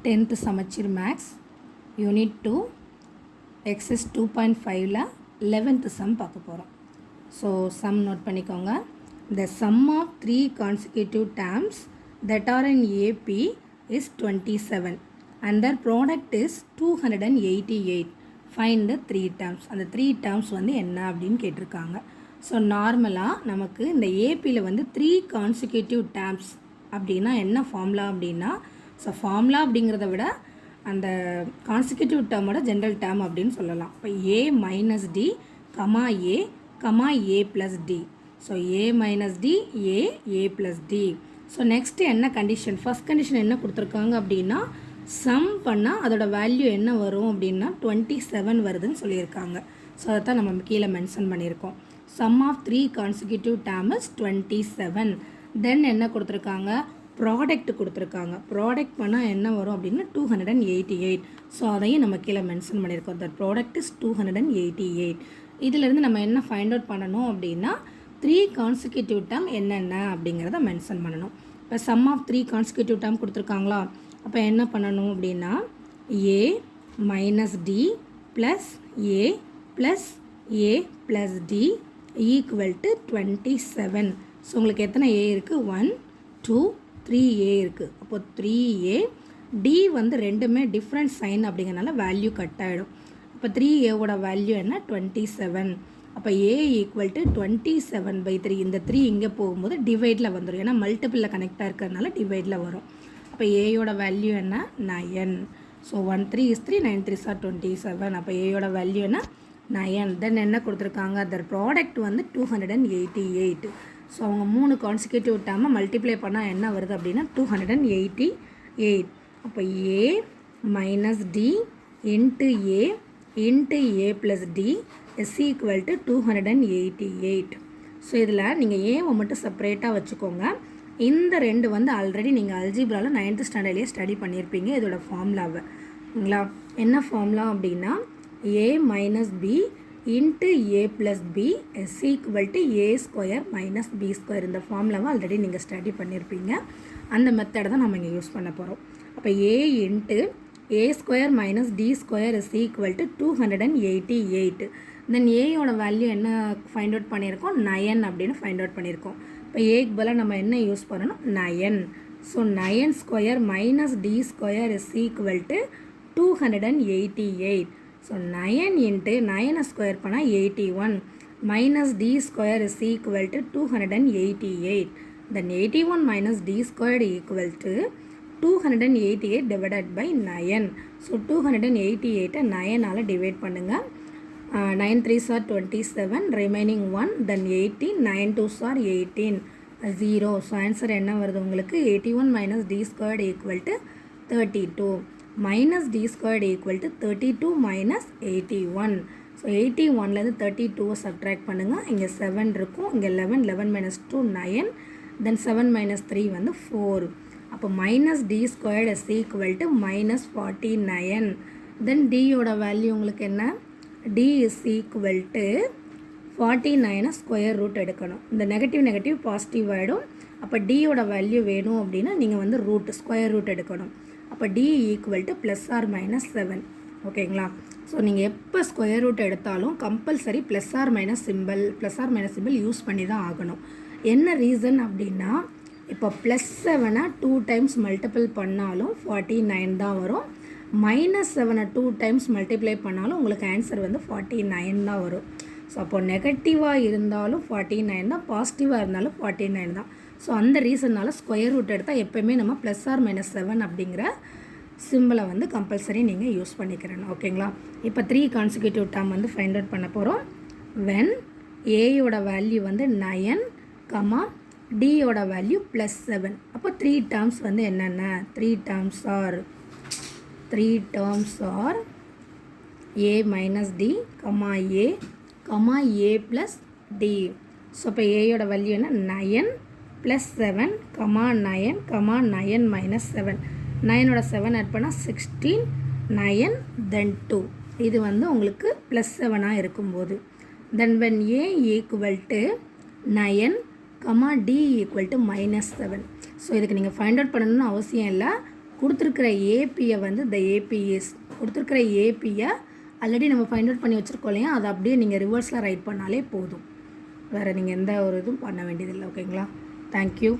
10th சமச்சீர் maths unit 2 exercise 2.5ல 11th sum பார்க்க போகிறோம். ஸோ சம் நோட் பண்ணிக்கோங்க. The sum of 3 consecutive terms that are in AP is 27 and their product is 288. Find the 3 terms. அந்த 3 terms வந்து என்ன அப்படின்னு கேட்டிருக்காங்க. ஸோ நார்மலாக நமக்கு இந்த ஏபியில் வந்து 3 கான்சிக்யூட்டிவ் டேர்ம்ஸ் அப்படின்னா என்ன ஃபார்முலா அப்படின்னா, ஸோ ஃபார்முலா அப்படிங்கிறத விட அந்த கான்சிக்யூட்டிவ் டேர்மோட ஜென்ரல் டேர்ம் அப்படின்னு சொல்லலாம். இப்போ ஏ மைனஸ் டி கமா ஏ ப்ளஸ் டி. ஸோ ஏ மைனஸ் டி ஏ ப்ளஸ் டி. ஸோ நெக்ஸ்ட்டு என்ன கண்டிஷன், ஃபஸ்ட் கண்டிஷன் என்ன கொடுத்துருக்காங்க அப்படின்னா, சம் பண்ணால் அதோட வேல்யூ என்ன வரும் அப்படின்னா 27 வருதுன்னு சொல்லியிருக்காங்க. ஸோ அதை தான் நம்ம கீழே மென்ஷன் பண்ணியிருக்கோம். Sum of 3 consecutive term is 27. Then என்ன கொடுத்துருக்காங்க, ப்ராடக்ட் கொடுத்துருக்காங்க. ப்ராடக்ட் பண்ணால் என்ன வரும் அப்படின்னா 288. ஸோ அதையும் நம்ம கீழே மென்ஷன் பண்ணியிருக்கோம். That product is 288. இதிலேருந்து நம்ம என்ன ஃபைண்ட் அவுட் பண்ணணும் அப்படின்னா 3 கான்சிக்யூட்டிவ் டேர்ம் என்னென்ன அப்படிங்கிறத மென்ஷன் பண்ணணும். இப்போ சம் ஆஃப் 3 கான்சிக்யூட்டிவ் டேர்ம் கொடுத்துருக்காங்களா, அப்போ என்ன பண்ணணும் அப்படின்னா A minus D plus A plus D equal to 27. So உங்களுக்கு எத்தனை ஏ இருக்குது, 1 2 3 ஏ இருக்குது. அப்போது 3a டி வந்து ரெண்டுமே டிஃப்ரெண்ட் சைன் அப்படிங்கிறனால வேல்யூ கட் ஆகிடும். அப்போ 3a வேல்யூ என்ன 27. அப்போ a ஈக்குவல் டு 27/3. இந்த 3 இங்கே போகும்போது டிவைடில் வந்துடும், ஏன்னா மல்டிப்பிளில் கனெக்டாக இருக்கிறதுனால டிவைடில் வரும். அப்போ ஏயோட வேல்யூ என்ன 9. So 1 3 is 3, 9 3s are 27. அப்போ ஏயோட வேல்யூ என்ன 9. தென் என்ன கொடுத்துருக்காங்க, அதர் ப்ராடக்ட் வந்து 288. ஸோ அவங்க 3 கான்சிக்யூட்டிவ் டேர்மை மல்டிப்ளை பண்ணால் என்ன வருது அப்படின்னா 288. அப்போ A minus D into A plus D is equal to 288. So இதில் நீங்கள் ஏவை மட்டும் செப்பரேட்டாக வச்சுக்கோங்க. இந்த ரெண்டு வந்து ஆல்ரெடி நீங்கள் அல்ஜிப்ராவில் 9th ஸ்டாண்டர்ட்லேயே ஸ்டடி பண்ணியிருப்பீங்க இதோட ஃபார்முலாவைங்களா. என்ன ஃபார்முலா அப்படின்னா A minus B into A plus B is equal to A square minus B square. இந்த ஃபார்முலாவை ஆல்ரெடி நீங்கள் ஸ்டடி பண்ணியிருப்பீங்க. அந்த மெத்தடை தான் நம்ம இங்கே யூஸ் பண்ண போகிறோம். அப்போ A into A square minus D square is equal to 288. Then ஏயோட வேல்யூ என்ன ஃபைண்ட் அவுட் பண்ணியிருக்கோம் 9 அப்படின்னு ஃபைண்ட் அவுட் பண்ணியிருக்கோம். இப்போ ஏக்கு பதிலாக நம்ம என்ன யூஸ் பண்ணணும் 9. So 9 square minus D square is equal to 288. So 9 into 9 square பண்ணால் 81 minus D square is equal to 288. Then 81 minus D square equal to 288 divided by 9. So 288 9ஆல் டிவைட் பண்ணுங்கள். 9 3s are 27, remaining 1, then 18, 9 2s are 18, 0. So answer என்ன வருது உங்களுக்கு 81 minus D squared equal to 32. Minus D squared equal to 32 minus 81. So 81லேருந்து 32 subtract பண்ணுங்கள். இங்கே 7 இருக்கும், இங்கே 11 மைனஸ் 2 9, தென் 7 மைனஸ் 3 வந்து 4. அப்போ minus D squared is equal to minus 49. Then டியோட வேல்யூ உங்களுக்கு என்ன, D is equal to 49 square root எடுக்கணும். இந்த நெகட்டிவ் பாசிட்டிவ் ஆகிடும். அப்போ டியோட வேல்யூ வேணும் அப்படின்னா நீங்கள் வந்து ஸ்கொயர் ரூட் எடுக்கணும். அப்போ T equal to plus or minus 7. ஓகேங்களா. ஸோ நீங்கள் எப்போ ஸ்கொயர் ரூட் எடுத்தாலும் compulsory plus or minus simple use பண்ணி தான் ஆகணும். என்ன ரீசன் அப்படின்னா, இப்போ +7 2 டைம்ஸ் மல்டிபிள் பண்ணாலும் 49 தான் வரும். -7 2 டைம்ஸ் மல்டிப்ளை பண்ணாலும் உங்களுக்கு ஆன்சர் வந்து 49 தான் வரும். ஸோ அப்போது நெகட்டிவாக இருந்தாலும் 49 தான், பாசிட்டிவாக இருந்தாலும் 49 தான். ஸோ அந்த ரீசன்னால் ஸ்கொயர் ரூட் எடுத்தால் எப்போயுமே நம்ம ப்ளஸ் ஆர் மைனஸ் 7 அப்படிங்கிற சிம்பிளை வந்து கம்பல்சரி நீங்கள் யூஸ் பண்ணிக்கிறேன். ஓகேங்களா. இப்போ 3 கான்சிக்யூட்டிவ் டேர்ம் வந்து ஃபைண்ட் அவுட் பண்ண போகிறோம். வென் ஏயோட வேல்யூ வந்து 9 கமா டியோட வேல்யூ +7. அப்போ 3 டேர்ம்ஸ் வந்து என்னென்ன, 3 terms R a minus d a plus d. So இப்போ ஏயோட வேல்யூ என்ன 9 + 7 9 minus 7. 9ஓட 7 ஆட் பண்ணால் 16, 9 தென் 2. இது வந்து உங்களுக்கு +7 இருக்கும்போது தென் when a equal to 9, d equal to -7. So இதுக்கு நீங்கள் ஃபைண்ட் அவுட் பண்ணணும்னு அவசியம் இல்லை. கொடுத்துருக்கிற ஏபியை வந்து the ஏபிஎஸ் கொடுத்துருக்கிற ஏபியை ஆல்ரெடி நம்ம ஃபைண்ட் அவுட் பண்ணி வச்சுருக்கோம் இல்லையா, அதை அப்படியே நீங்கள் ரிவர்ஸில் ரைட் பண்ணாலே போதும். வேறு நீங்கள் எந்த ஒரு இதுவும் பண்ண வேண்டியதில்லை. ஓகேங்களா? தேங்க்யூ.